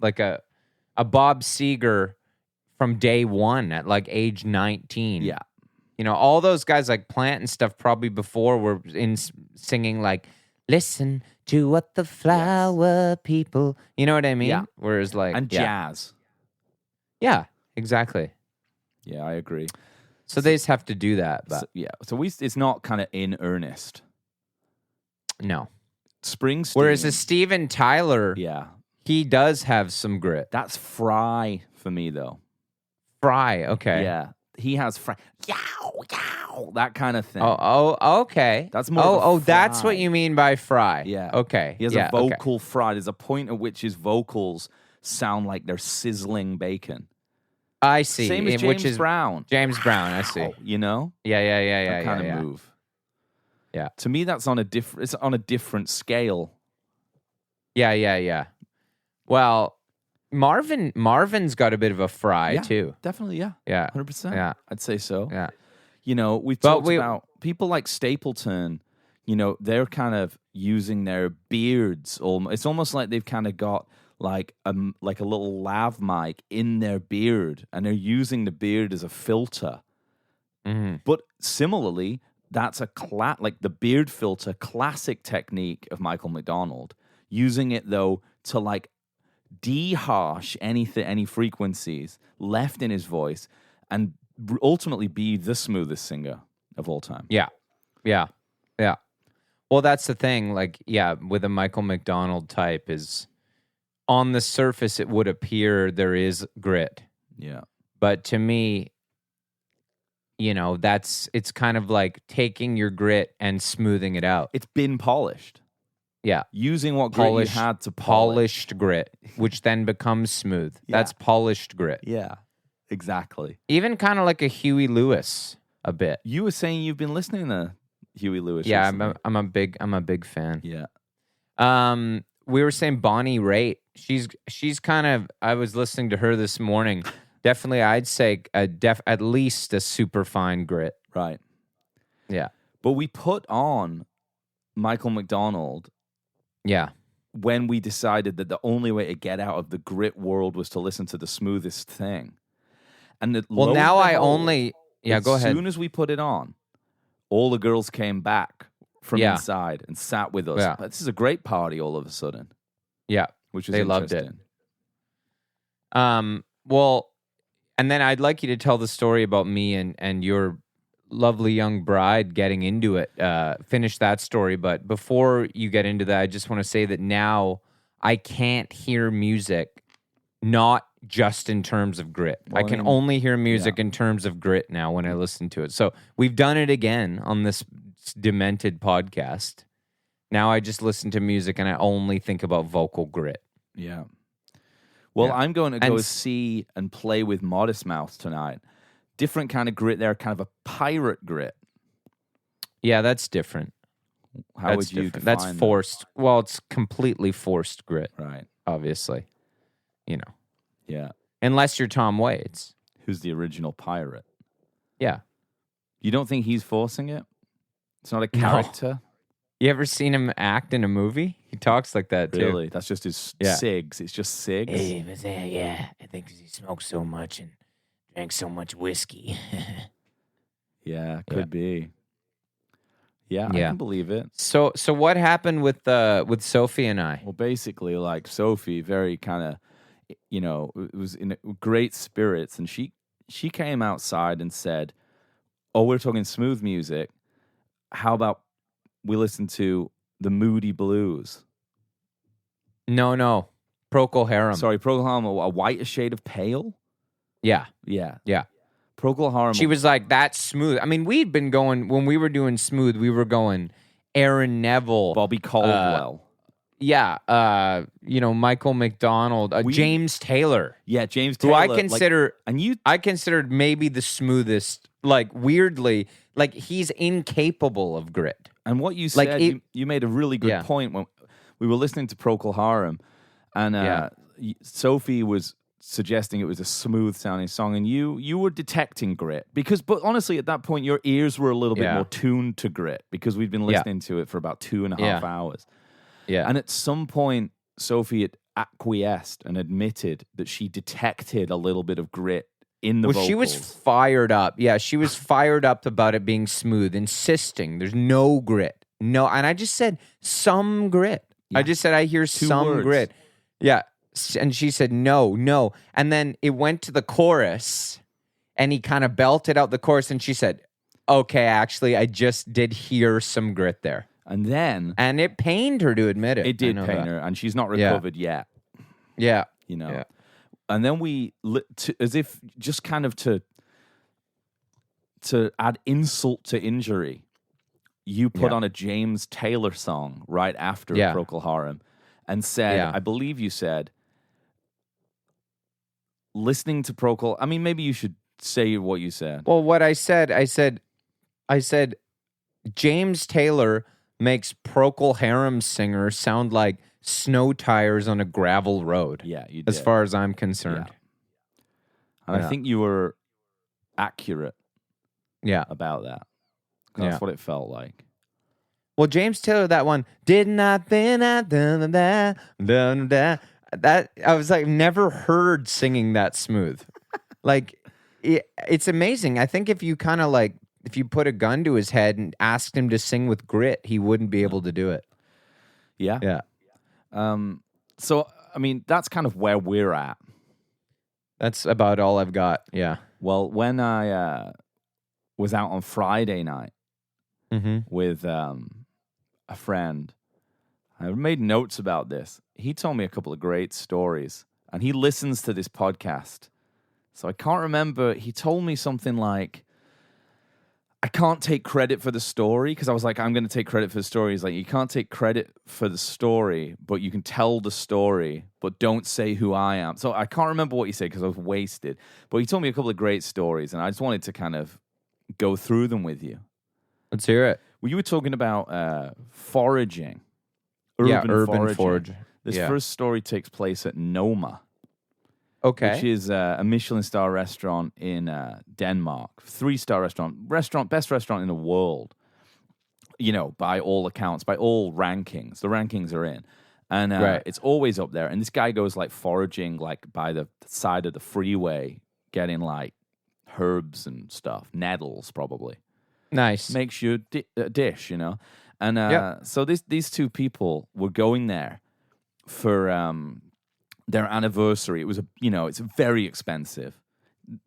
like a Bob Seger from day one at like age 19. Yeah. All those guys like Plant and stuff probably before were singing like, listen to what the flower people, you know what I mean? Yeah. Whereas like... And jazz. Yeah, exactly. Yeah, I agree. So they just have to do that. But. So it's not kind of in earnest. No. Springsteen. Whereas a Steven Tyler, he does have some grit. That's Fry for me, though. Fry, okay. Yeah. He has yow, that kind of thing. Oh, okay. That's more. That's what you mean by Fry. Yeah. Okay. He has a vocal fry. There's a point at which his vocals sound like they're sizzling bacon. I see. Same as James Brown. James Brown, I see. Yeah. That kind of move. Yeah. To me, that's on a different scale. Yeah. Well, Marvin's got a bit of a fry too. Definitely, yeah. 100%. Yeah. I'd say so. Yeah. We've talked about people like Stapleton, they're kind of using their beards. It's almost like they've kind of got like a little lav mic in their beard, and they're using the beard as a filter. Mm-hmm. But similarly, that's like the beard filter, classic technique of Michael McDonald, using it though to like de-harsh any frequencies left in his voice and ultimately be the smoothest singer of all time. Yeah. Well, that's the thing. Like, with a Michael McDonald type is on the surface, it would appear there is grit. Yeah. But to me, it's kind of like taking your grit and smoothing it out. It's been polished. Yeah. Using what grit you had to polished grit, which then becomes smooth. Yeah. That's polished grit. Yeah, exactly. Even kind of like a Huey Lewis a bit. You were saying you've been listening to Huey Lewis. Yeah, I'm a big fan. Yeah. We were saying Bonnie Raitt. She's kind of, I was listening to her this morning. Definitely, I'd say at least a super fine grit. Right. Yeah. But we put on Michael McDonald. Yeah. When we decided that the only way to get out of the grit world was to listen to the smoothest thing. And go ahead. As soon as we put it on, all the girls came back from inside and sat with us. Yeah. This is a great party all of a sudden. Yeah. Which is they loved it. Well, and then I'd like you to tell the story about me and your lovely young bride getting into it. Finish that story. But before you get into that, I just want to say that now I can't hear music not just in terms of grit. Well, I can only hear music in terms of grit now when I listen to it. So we've done it again on this demented podcast. Now I just listen to music and I only think about vocal grit. Yeah. Well, I'm going to go see and play with Modest Mouse tonight. Different kind of grit there, kind of a pirate grit. Yeah, that's different. How would you define That's forced. That? Well, it's completely forced grit. Right. Obviously. Yeah. Unless you're Tom Waits. Who's the original pirate. Yeah. You don't think he's forcing it? It's not a character? No. You ever seen him act in a movie? He talks like that, too. Really? That's just his cigs. It's just cigs? Yeah. I think he smoked so much and drank so much whiskey. Yeah, could be. Yeah, I can believe it. So what happened with Sophie and I? Well, basically, like, Sophie, very kind of, it was in great spirits, and she came outside and said, "Oh, we're talking smooth music. How about we listen to the Moody Blues?" No. Procol Harum. Sorry, Procol Harum, a whiter shade of pale? Yeah. Procol Harum. She was like, that's smooth. I mean, we'd been going, when we were doing smooth, we were going Aaron Neville. Bobby Caldwell. Michael McDonald. James Taylor. Yeah, James Taylor. Who I consider, I considered maybe the smoothest, like, weirdly, like, he's incapable of grit. And what you said, you made a really good point when we were listening to Procol Harum, and Sophie was suggesting it was a smooth sounding song, and you were detecting grit but honestly at that point your ears were a little bit more tuned to grit because we'd been listening to it for about 2.5 hours. And at some point Sophie had acquiesced and admitted that she detected a little bit of grit in the vocals. She was fired up. She was fired up about it being smooth, insisting there's no grit. No, and I just said some grit. I just said I hear some words. Grit. And she said, no. And then it went to the chorus, and he kind of belted out the chorus, and she said, okay, actually, I just did hear some grit there. And it pained her to admit it. It did pain her, and she's not recovered yet. Yeah. And then we, as if just kind of to add insult to injury, you put on a James Taylor song right after Procol Harum and said, I believe you said, listening to Procol, I mean, maybe you should say what you said. Well, what I said, James Taylor makes Procol Harum singers sound like snow tires on a gravel road. Yeah, you did. As far as I'm concerned. And I think you were accurate about that. That's what it felt like. Well, James Taylor, that one, didn't I then that I was like, never heard singing that smooth. Like, it's amazing. I think if you kind of like, if you put a gun to his head and asked him to sing with grit, he wouldn't be able to do it. Yeah. So, I mean, that's kind of where we're at. That's about all I've got. Yeah. Well, when I was out on Friday night with a friend, I made notes about this. He told me a couple of great stories, and he listens to this podcast. So I can't remember. He told me something like, I can't take credit for the story, because I was like, I'm going to take credit for the story. He's like, you can't take credit for the story, but you can tell the story, but don't say who I am. So I can't remember what he said because I was wasted. But he told me a couple of great stories, and I just wanted to kind of go through them with you. Let's hear it. Well, you were talking about foraging. Urban foraging. This first story takes place at Noma. Okay. Which is a Michelin star restaurant in Denmark. 3-star restaurant, best restaurant in the world. You know, by all accounts, by all rankings. The rankings are in. And it's always up there. And this guy goes like foraging like by the side of the freeway, getting like herbs and stuff. Nettles, probably. Nice. Makes you a dish, you know. And so these two people were going there for their anniversary. It was it's very expensive.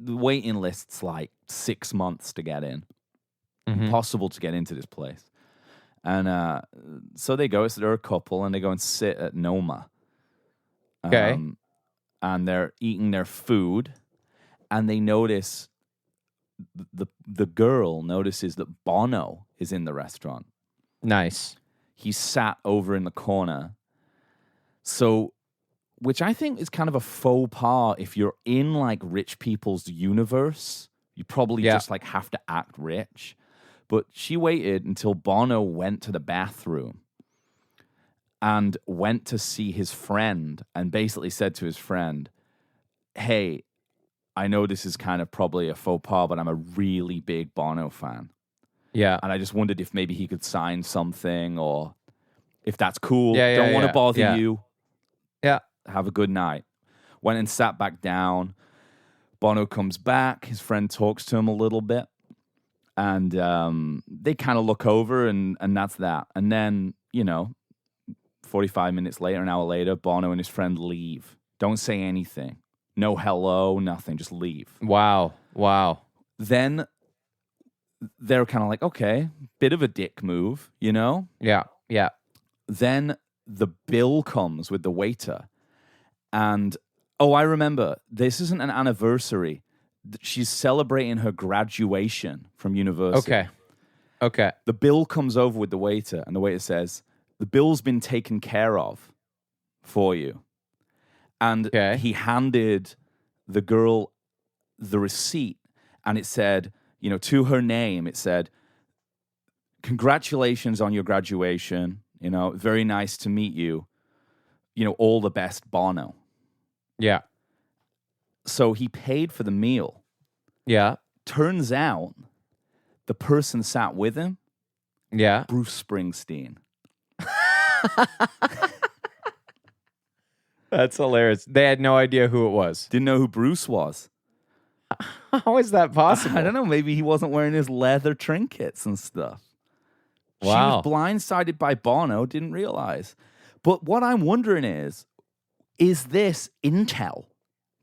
The waiting list's like 6 months to get in. Impossible to get into this place. And so they go. So they're a couple, and they go and sit at Noma. Okay. And they're eating their food, and they notice the girl notices that Bono is in the restaurant. Nice. He's sat over in the corner. So which I think is kind of a faux pas if you're in like rich people's universe. You probably just like have to act rich. But she waited until Bono went to the bathroom and went to see his friend and basically said to his friend, hey, I know this is kind of probably a faux pas, but I'm a really big Bono fan. Yeah. And I just wondered if maybe he could sign something or if that's cool. Don't want to bother you. Yeah. Have a good night. Went and sat back down. Bono comes back. His friend talks to him a little bit. And they kind of look over and that's that. And then, 45 minutes later, an hour later, Bono and his friend leave. Don't say anything. No hello, nothing. Just leave. Wow. Then they're kind of like, okay, bit of a dick move, Yeah. Then the bill comes with the waiter. And, I remember, this isn't an anniversary. She's celebrating her graduation from university. Okay. The bill comes over with the waiter, and the waiter says, the bill's been taken care of for you. And he handed the girl the receipt, and it said, to her name, it said, congratulations on your graduation. Very nice to meet you. All the best, Bono. Yeah. So he paid for the meal. Yeah. Turns out the person sat with him. Yeah. Bruce Springsteen. That's hilarious. They had no idea who it was. Didn't know who Bruce was. How is that possible? I don't know. Maybe he wasn't wearing his leather trinkets and stuff. Wow. She was blindsided by Bono, didn't realize. But what I'm wondering is this intel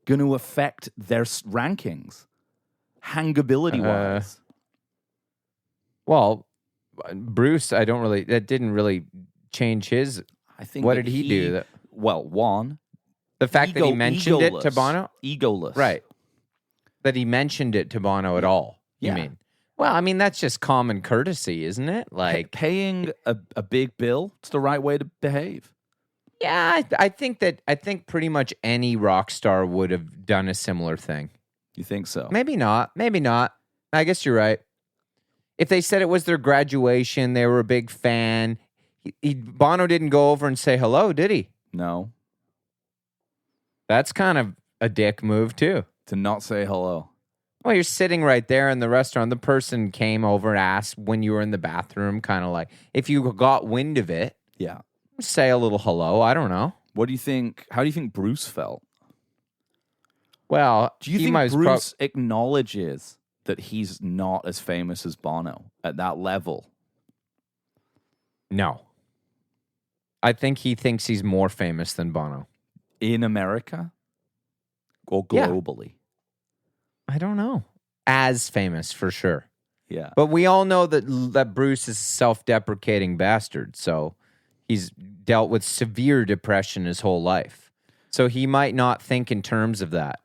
going to affect their rankings, hangability-wise? Well, Bruce, that didn't really change his. I think. What did he do? Well, one, the fact that he mentioned it to Bono, egoless, right? That he mentioned it to Bono at all. Yeah. You mean? Well, I mean that's just common courtesy, isn't it? Like paying a big bill. It's the right way to behave. Yeah, I think pretty much any rock star would have done a similar thing. You think so? Maybe not. I guess you're right. If they said it was their graduation, they were a big fan. Bono didn't go over and say hello, did he? No. That's kind of a dick move, too. To not say hello. Well, you're sitting right there in the restaurant. The person came over and asked when you were in the bathroom, kind of like, if you got wind of it. Yeah. Say a little hello. I don't know. What do you think? How do you think Bruce felt? Well, do you think Bruce acknowledges that he's not as famous as Bono at that level? No. I think he thinks he's more famous than Bono. In America? Or globally? Yeah. I don't know. As famous, for sure. Yeah. But we all know that Bruce is a self-deprecating bastard, so he's dealt with severe depression his whole life. So he might not think in terms of that.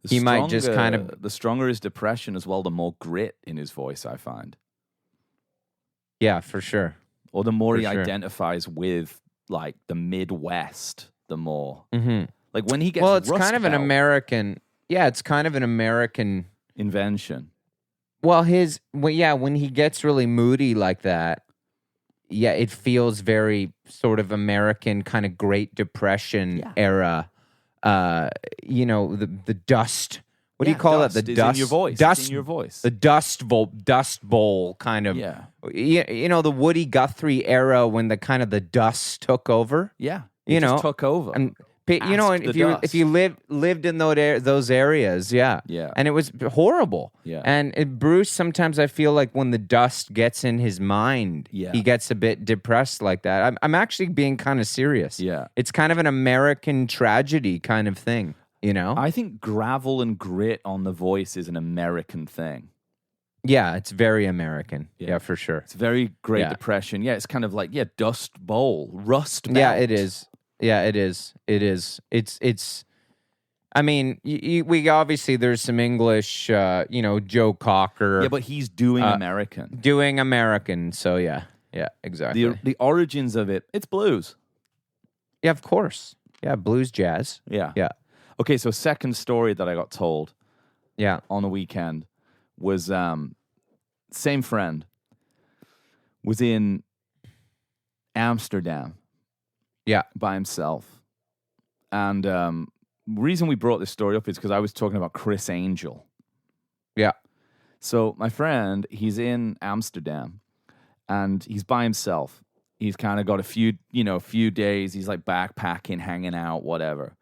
He might just kind of... The stronger his depression as well, the more grit in his voice, I find. Yeah, for sure. Or the more he identifies with, like, the Midwest, the more... Mm-hmm. Like, when he gets Well, it's Rust kind of an Belt, American... Yeah, it's kind of an American... invention. Well, when he gets really moody like that, yeah, it feels very sort of American kind of Great Depression era. The dust. What do you call it? The dust in your voice. Dust in your voice. The dust bowl kind of. Yeah. The Woody Guthrie era when the dust took over. Yeah. It just took over. And if you lived in those areas, yeah, and it was horrible, yeah. And Bruce, sometimes I feel like when the dust gets in his mind, he gets a bit depressed like that. I'm actually being kind of serious. Yeah, it's kind of an American tragedy kind of thing, I think gravel and grit on the voice is an American thing. Yeah, it's very American. Yeah, for sure. It's very Great Depression. Yeah, it's kind of like Dust Bowl, Rust Belt. Yeah, it is. Yeah, it is. It is. It's. I mean, we obviously there's some English, Joe Cocker. Yeah, but he's doing American. Doing American. So yeah, exactly. The origins of it's blues. Yeah, of course. Yeah, blues jazz. Yeah. Yeah. Okay, so second story that I got told Yeah. on the weekend was same friend was in Amsterdam Yeah. by himself. And reason we brought this story up is because I was talking about Chris Angel. Yeah. So my friend, he's in Amsterdam and he's by himself. He's kind of got a few days. He's like backpacking, hanging out, whatever.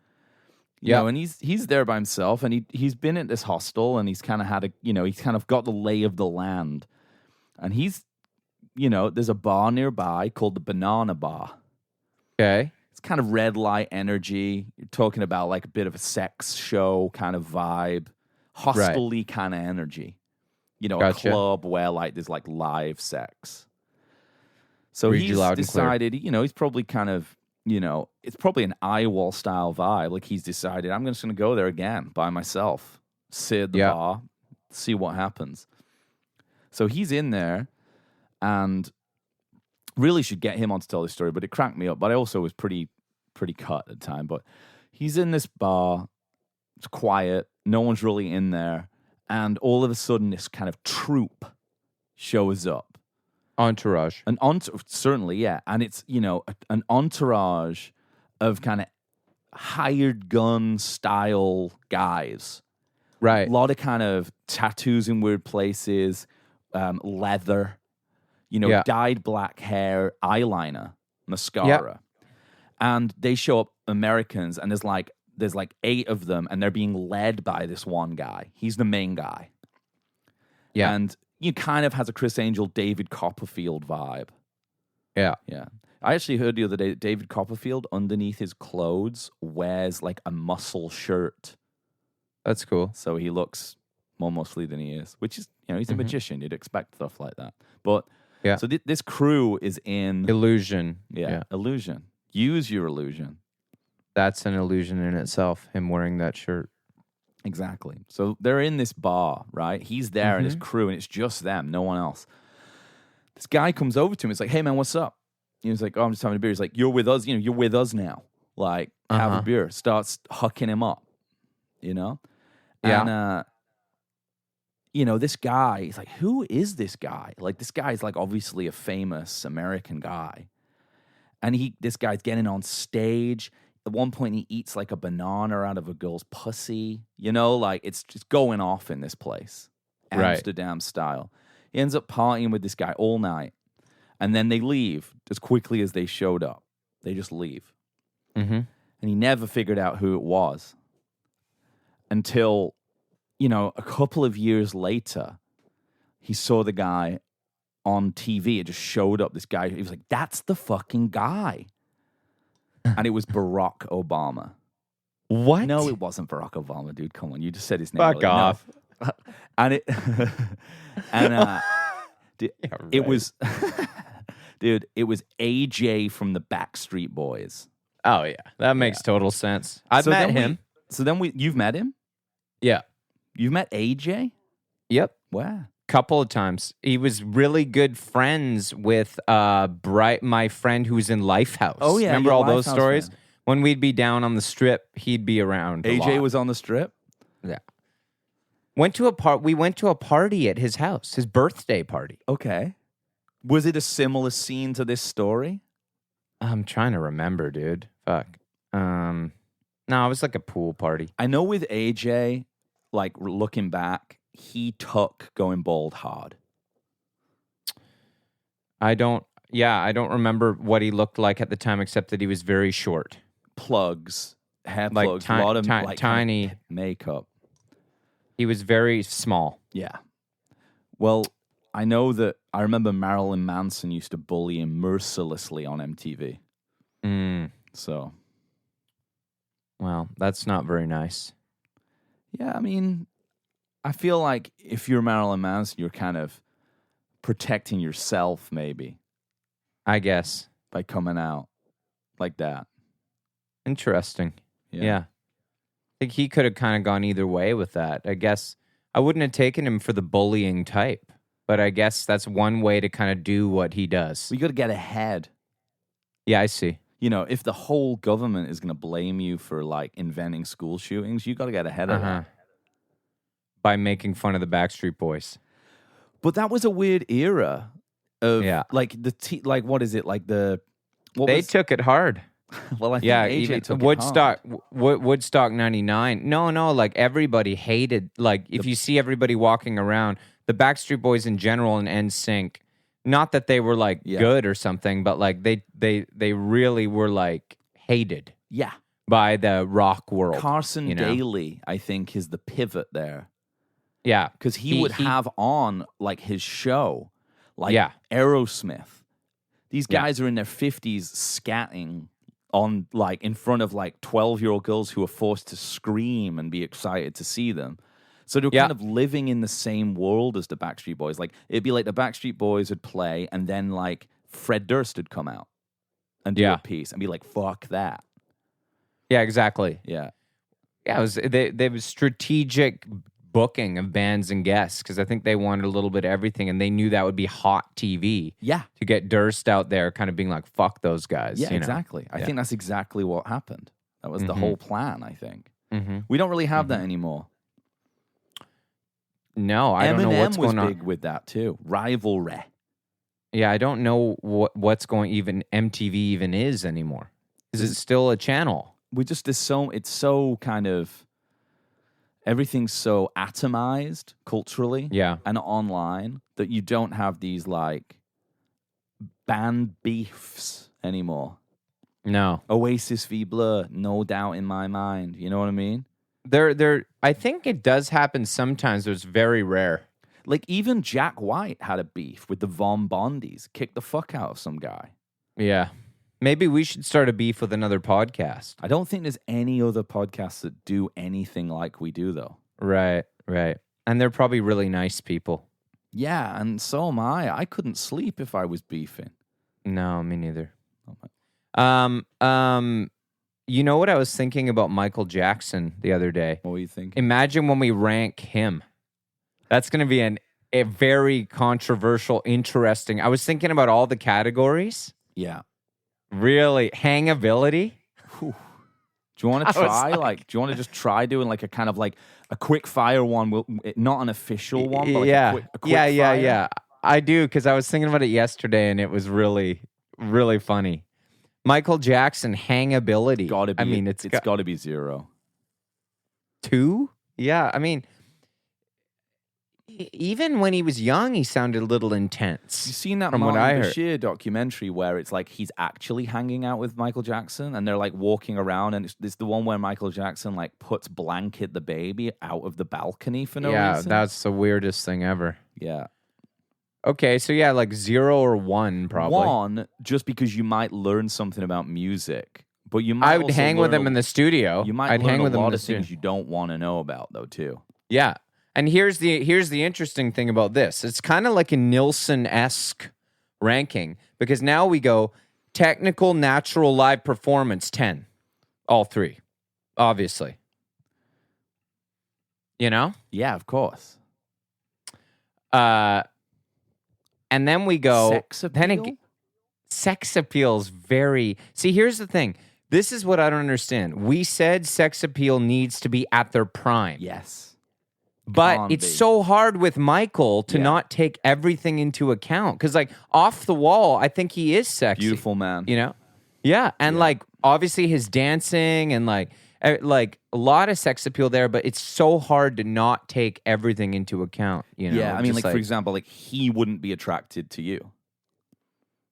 You know, and he's there by himself, and he's been at this hostel, and he's kind of had he's kind of got the lay of the land, and he's, there's a bar nearby called the Banana Bar. Okay. It's kind of red light energy. You're talking about like a bit of a sex show kind of vibe, hostel-y kind of energy. Gotcha. A club where like there's like live sex. So Read you loud he's and clear. decided, he's probably kind of, it's probably an Iowa style vibe. Like he's decided, I'm just going to go there again by myself, sit at the bar, see what happens. So he's in there, and really should get him on to tell this story, but it cracked me up. But I also was pretty cut at the time. But he's in this bar, it's quiet, no one's really in there, and all of a sudden this kind of troupe shows up. Entourage. Certainly, yeah. And it's, an entourage of kind of hired gun style guys. Right. A lot of kind of tattoos in weird places, leather, dyed black hair, eyeliner, mascara. And they show up Americans, and there's like 8 of them, and they're being led by this one guy. He's the main guy. Yeah. And kind of has a Chris Angel, David Copperfield vibe. Yeah. Yeah. I actually heard the other day that David Copperfield, underneath his clothes, wears like a muscle shirt. That's cool. So he looks more muscly than he is, which is, he's a magician. You'd expect stuff like that. But, so this crew is in... Illusion. Yeah, illusion. Use your illusion. That's an illusion in itself, him wearing that shirt. Exactly. So they're in this bar, right? He's there and his crew, and it's just them, no one else. This guy comes over to him. It's like, hey, man, what's up? He's like, oh, I'm just having a beer. He's like, you're with us. You're with us now. Like, have a beer. Starts hucking him up, Yeah. And, this guy, he's like, who is this guy? Like, this guy's like obviously a famous American guy. And this guy's getting on stage. At one point, he eats like a banana out of a girl's pussy. Like it's just going off in this place. Amsterdam style. He ends up partying with this guy all night. And then they leave as quickly as they showed up. They just leave. Mm-hmm. And he never figured out who it was until, a couple of years later, he saw the guy on TV. It just showed up. This guy, he was like, that's the fucking guy. And it was Barack Obama. What? No, it wasn't Barack Obama, dude. Come on, you just said his name. Fuck off. No. And it, it was, dude. It was AJ from the Backstreet Boys. Oh yeah, that makes total sense. I've met him. You've met him? Yeah. You've met AJ? Yep. Wow. Couple of times. He was really good friends with my friend who was in Lifehouse. Oh yeah, remember all those Lifehouse stories? friend. When we'd be down on the strip, he'd be around. AJ was on the strip. Yeah. We went to a party at his house, his birthday party. Okay. Was it a similar scene to this story? I'm trying to remember, dude. Fuck. No, it was like a pool party. I know with AJ, like looking back, he took going bald hard. I don't remember what he looked like at the time, except that he was very short. Plugs, hair Like plugs, a lot of like tiny kind of makeup. He was very small. Yeah. Well, I know that I remember Marilyn Manson used to bully him mercilessly on MTV. So. Well, that's not very nice. Yeah, I mean, I feel like if you're Marilyn Manson, you're kind of protecting yourself, maybe. I guess. By coming out like that. Interesting. Yeah. I think he could have kind of gone either way with that. I guess I wouldn't have taken him for the bullying type, but I guess that's one way to kind of do what he does. We got to get ahead. Yeah, I see. if the whole government is going to blame you for like inventing school shootings, you got to get ahead of that. By making fun of the Backstreet Boys. But that was a weird era of like like what is it like the they took it hard. Well, I think AJ even took Woodstock, it hard. Woodstock '99. No, like everybody hated. Like if you see everybody walking around, the Backstreet Boys in general and NSYNC. Not that they were like good or something, but like they really were like hated. Yeah, by the rock world. Carson Daly, I think, is the pivot there. Yeah, because he would have on like his show, like Aerosmith. These guys are in their 50s scatting on like in front of like 12-year-old girls who are forced to scream and be excited to see them. So they're kind of living in the same world as the Backstreet Boys. Like it'd be like the Backstreet Boys would play, and then like Fred Durst would come out and do a piece and be like, "Fuck that." Yeah, exactly. Yeah, it was they was strategic booking of bands and guests because I think they wanted a little bit of everything, and they knew that would be hot TV. Yeah, to get Durst out there, kind of being like, "Fuck those guys." Yeah, exactly. I think that's exactly what happened. That was the whole plan. I think we don't really have that anymore. No, I don't know what's going on. Eminem was big with that too. Rivalry. Yeah, I don't know what's going even MTV even is anymore. Is it still a channel? It's so kind of everything's so atomized culturally and online that you don't have these like band beefs anymore. No. Oasis v Blur, no doubt in my mind. You know what I mean? I think it does happen sometimes, but it's very rare. Like even Jack White had a beef with the Von Bondies, kicked the fuck out of some guy. Yeah. Maybe we should start a beef with another podcast. I don't think there's any other podcasts that do anything like we do, though. Right. And they're probably really nice people. Yeah, and so am I. I couldn't sleep if I was beefing. No, me neither. You know what I was thinking about Michael Jackson the other day? What were you thinking? Imagine when we rank him. That's going to be a very controversial, interesting. I was thinking about all the categories. Yeah. Really? Hangability? Whew. Do you want to try? Do you want to just try doing like a kind of like a quick fire one? Not an official one, but like a quick fire? Yeah. I do, because I was thinking about it yesterday, and it was really, really funny. Michael Jackson, hangability. It's got to be 0. 2? Yeah, I mean, even when he was young, he sounded a little intense. You've seen that Martin Bashir documentary where it's like he's actually hanging out with Michael Jackson, and they're like walking around, and it's the one where Michael Jackson like puts Blanket the baby out of the balcony for no reason. Yeah, that's the weirdest thing ever. Yeah. Okay, so yeah, like 0 or 1 probably. 1, just because you might learn something about music, but you might. I would hang with him in the studio. You might learn a lot of things you don't want to know about, though, too. Yeah, and here's the interesting thing about this. It's kind of like a Nielsen-esque ranking, because now we go technical, natural, live performance 10, all 3, obviously. You know? Yeah, of course. And then we go... Sex appeal? Sex appeal's very... See, here's the thing. This is what I don't understand. We said sex appeal needs to be at their prime. Yes. But it's so hard with Michael to not take everything into account. Because, like, off the wall, I think he is sexy. Beautiful man. You know? Yeah. And, like, obviously his dancing and, like a lot of sex appeal there, but it's so hard to not take everything into account, you know? Yeah, I mean, like, for example, like, he wouldn't be attracted to you.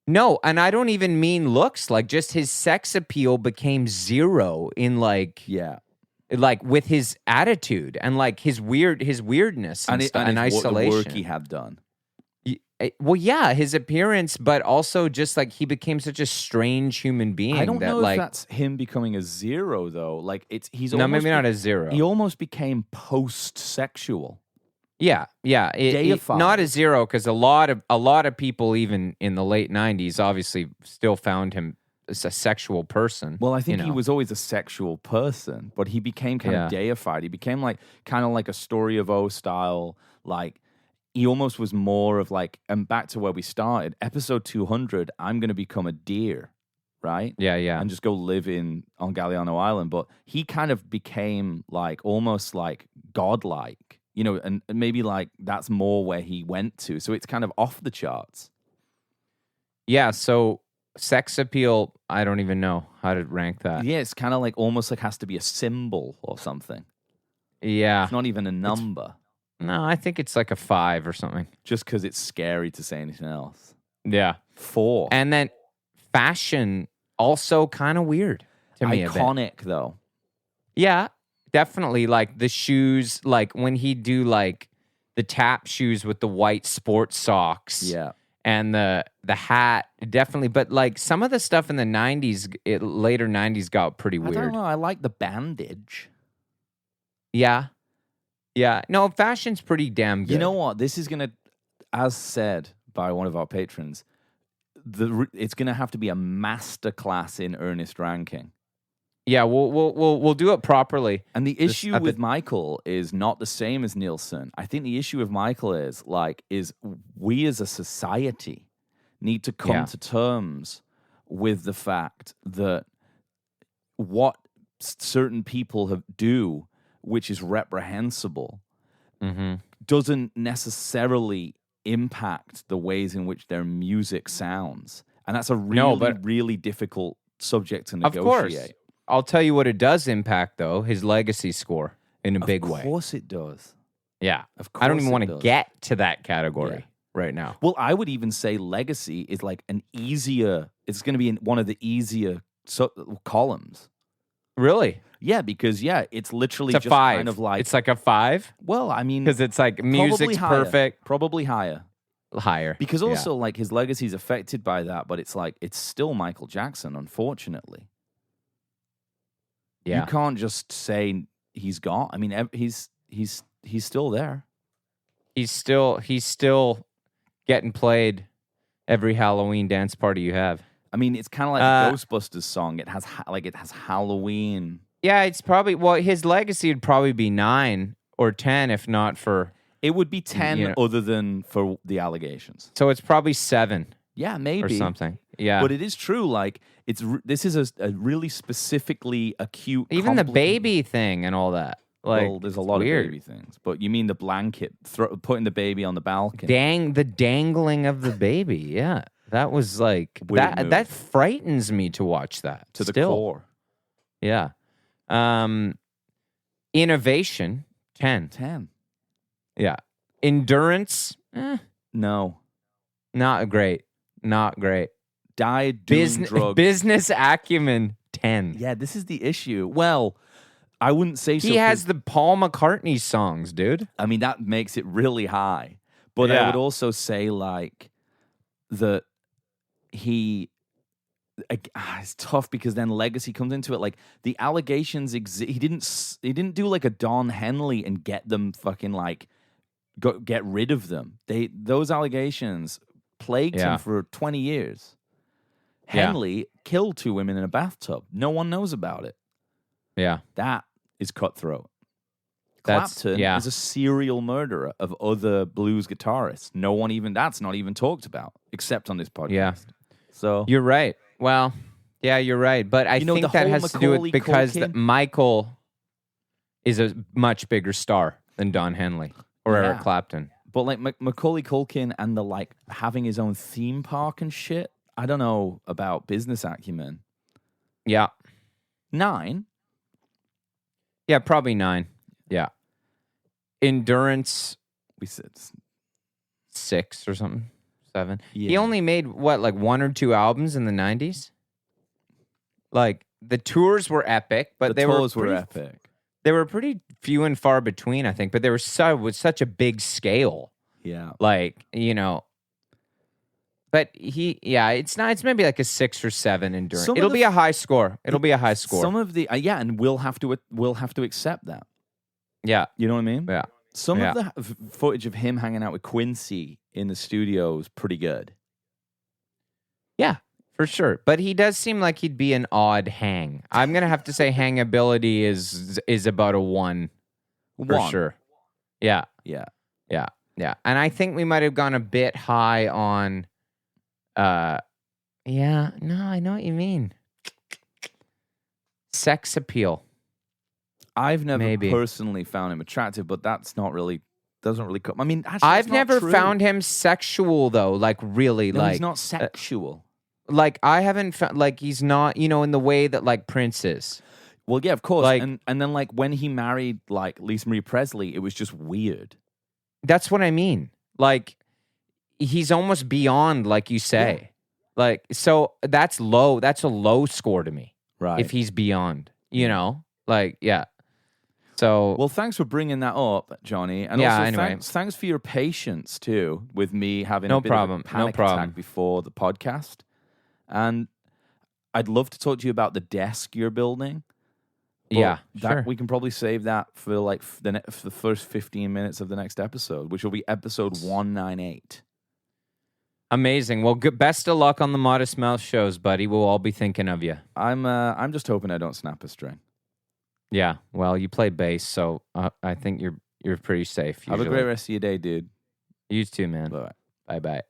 No, and I don't even mean looks. Like, just his sex appeal became 0 in, like... Yeah. Like, with his attitude and, like, his weirdness and isolation. The work he had done. Well, yeah, his appearance, but also just, like, he became such a strange human being. I don't know if that's him becoming a 0, though. Like, maybe not a 0. He almost became post-sexual. Yeah. Not a 0, because a lot of people, even in the late 90s, obviously still found him as a sexual person. Well, I think he was always a sexual person, but he became kind of deified. He became kind of like a Story of O style, like, he almost was more of like, and back to where we started, episode 200, I'm going to become a deer. right? Yeah, yeah. And just go live on Galliano Island. But he kind of became like almost like godlike, and maybe like that's more where he went to. So it's kind of off the charts. Yeah, so sex appeal, I don't even know how to rank that. Yeah, it's kind of like almost like has to be a symbol or something. Yeah. It's not even a number. No, I think it's like a 5 or something. Just because it's scary to say anything else. Yeah. 4. And then fashion, also kind of weird to me. Iconic, though. Yeah, definitely. Like the shoes, like when he'd do like the tap shoes with the white sports socks. Yeah. And the hat, definitely. But like some of the stuff in the 90s, later 90s got pretty weird. I don't know. I like the bandage. Yeah. Yeah. No, fashion's pretty damn good. You know what? This is going to, as said by one of our patrons, it's going to have to be a masterclass in earnest ranking. Yeah, we'll do it properly. And the issue with Michael is not the same as Nielsen. I think the issue with Michael is we as a society need to come to terms with the fact that what certain people do, which is reprehensible, doesn't necessarily impact the ways in which their music sounds. And that's a really difficult subject to negotiate. Of course. I'll tell you what it does impact, though, his legacy score in a big way. Of course it does. Yeah. Of course I don't even want to get to that category right now. Well, I would even say legacy is like it's going to be in one of the easier columns. Really? Yeah, because, it's literally it's a just 5. kind of like... It's like a 5? Well, I mean... Because it's like music's perfect. Probably higher. Higher. Because also, like, his legacy is affected by that, but it's like, it's still Michael Jackson, unfortunately. Yeah. You can't just say he's gone. I mean, he's still there. He's still getting played every Halloween dance party you have. I mean, it's kind of like the Ghostbusters song. It has Halloween. Yeah, it's probably his legacy would probably be 9 or 10 if not for. It would be 10 other than for the allegations. So it's probably 7. Yeah, maybe. Or something. Yeah. But it is true. Like, this is a really specifically acute. Even the baby thing and all that. Like, well, there's a lot of baby things. But you mean the blanket, putting the baby on the balcony. The dangling of the baby. Yeah. That was like, that frightens me to watch that. To the core. Yeah. Innovation, 10. 10. Yeah. Endurance, no. Not great. Not great. Died doing drugs. Business acumen, 10. Yeah, this is the issue. Well, I wouldn't say so. He has the Paul McCartney songs, dude. I mean, that makes it really high. But I would also say, like, that it's tough because then legacy comes into it. Like, the allegations exist. He didn't do like a Don Henley and get them fucking like get rid of them. Those allegations plagued him for 20 years. Henley killed 2 women in a bathtub. No one knows about it. Yeah. That is cutthroat. Clapton is a serial murderer of other blues guitarists. That's not even talked about, except on this podcast. Yeah. So you're right. Well, yeah, you're right. But I think that has to do with because Michael is a much bigger star than Don Henley or Eric Clapton. But like Macaulay Culkin and the like having his own theme park and shit, I don't know about business acumen. Yeah. 9? Yeah, probably 9. Yeah. Endurance, we said 6 or something. 7. Yeah. He only made like 1 or 2 albums in the 90s. Like the tours were epic, but they were epic. They were pretty few and far between, I think. But they were with such a big scale. Yeah, like But it's not. It's maybe like a 6 or 7 endurance. It'll be a high score. It'll be a high score. Some of the and we'll have to accept that. Yeah, you know what I mean. Yeah. Some of the footage of him hanging out with Quincy in the studio is pretty good. Yeah, for sure. But he does seem like he'd be an odd hang. I'm gonna have to say hangability is about a 1 for sure. Yeah. Yeah. Yeah. Yeah. And I think we might have gone a bit high on Yeah, no, I know what you mean. Sex appeal. I've never Maybe. personally found him attractive, but that's not really doesn't really come. I mean, actually, I've that's not never true. found him sexual though. Like really, No, like he's not sexual. Like I haven't found like he's not, in the way that like Prince is. Well, yeah, of course. Like, and then like when he married like Lisa Marie Presley, it was just weird. That's what I mean. Like he's almost beyond, like you say. Yeah. Like so that's low. That's a low score to me. Right. If he's beyond, like yeah. So well, thanks for bringing that up, Johnny. And yeah, also anyway. thanks for your patience too with me having a bit of a panic attack before the podcast. And I'd love to talk to you about the desk you're building. Yeah, sure. We can probably save that for like for the first 15 minutes of the next episode, which will be episode 198. Amazing. Well, best of luck on the Modest Mouse shows, buddy. We'll all be thinking of you. I'm just hoping I don't snap a string. Yeah. Well, you play bass, so I think you're pretty safe. Usually. Have a great rest of your day, dude. You too, man. Bye. Bye-bye.